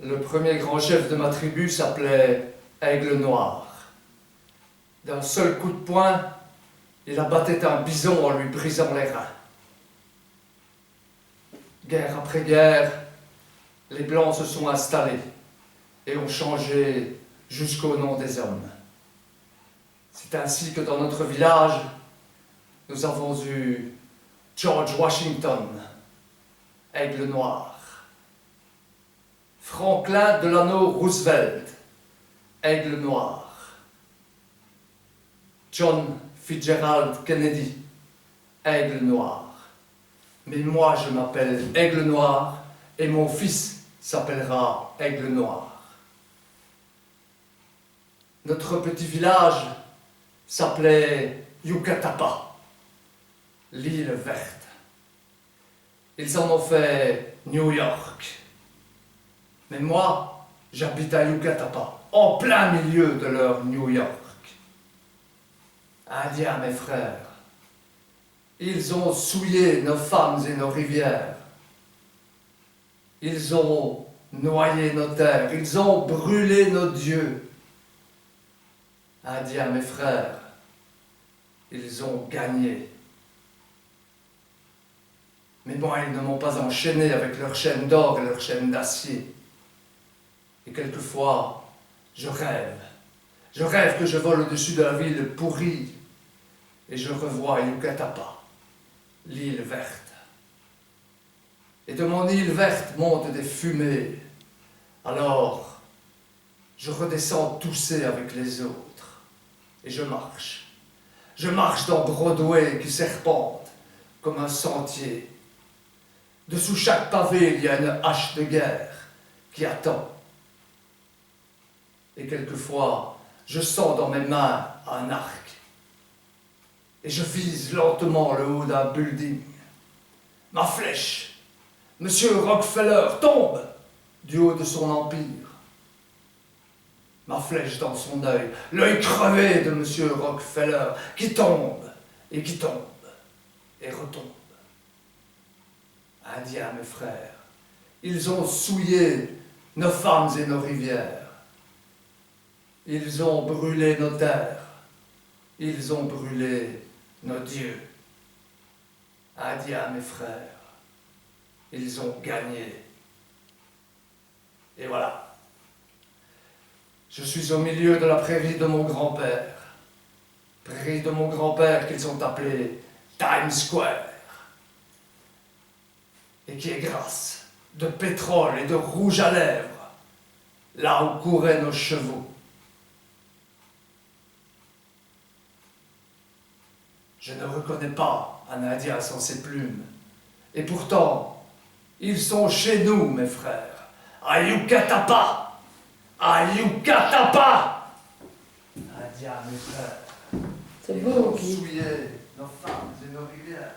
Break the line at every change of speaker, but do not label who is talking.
Le premier grand chef de ma tribu s'appelait Aigle Noir. D'un seul coup de poing, il abattait un bison en lui brisant les reins. Guerre après guerre, les Blancs se sont installés et ont changé jusqu'au nom des hommes. C'est ainsi que dans notre village, nous avons eu George Washington, Aigle Noir, Franklin Delano Roosevelt, Aigle Noir, John Fitzgerald Kennedy, Aigle Noir. Mais moi, je m'appelle Aigle Noir et mon fils s'appellera Aigle Noir. Notre petit village s'appelait Yucatapa, l'île verte. Ils en ont fait New York. Mais moi, j'habite à Yucatapa, en plein milieu de leur New York. Indiens, mes frères, ils ont souillé nos femmes et nos rivières. Ils ont noyé nos terres, ils ont brûlé nos dieux. Indiens, mes frères, ils ont gagné. Mais moi, ils ne m'ont pas enchaîné avec leurs chaînes d'or et leurs chaînes d'acier. Et quelquefois, je rêve. Je rêve que je vole au-dessus de la ville pourrie et je revois Yucatapa, l'île verte. Et de mon île verte montent des fumées. Alors, je redescends tousser avec les autres et je marche. Je marche dans Broadway qui serpente comme un sentier. Dessous chaque pavé, il y a une hache de guerre qui attend. Et quelquefois, je sens dans mes mains un arc. Et je vise lentement le haut d'un building. Ma flèche, Monsieur Rockefeller, tombe du haut de son empire. Ma flèche dans son œil, l'œil crevé de Monsieur Rockefeller, qui tombe et retombe. Indiens, mes frères, ils ont souillé nos femmes et nos rivières. Ils ont brûlé nos terres. Ils ont brûlé nos dieux. Indiens, mes frères, ils ont gagné. Et voilà. Je suis au milieu de la prairie de mon grand-père. Prairie de mon grand-père qu'ils ont appelée Times Square. Et qui est grasse de pétrole et de rouge à lèvres, là où couraient nos chevaux. Je ne reconnais pas un Indien sans ses plumes. Et pourtant, ils sont chez nous, mes frères, à Yucatapa, à Yucatapa. Indiens, mes frères,
C'est beau,
ils ont souillé nos femmes et nos rivières.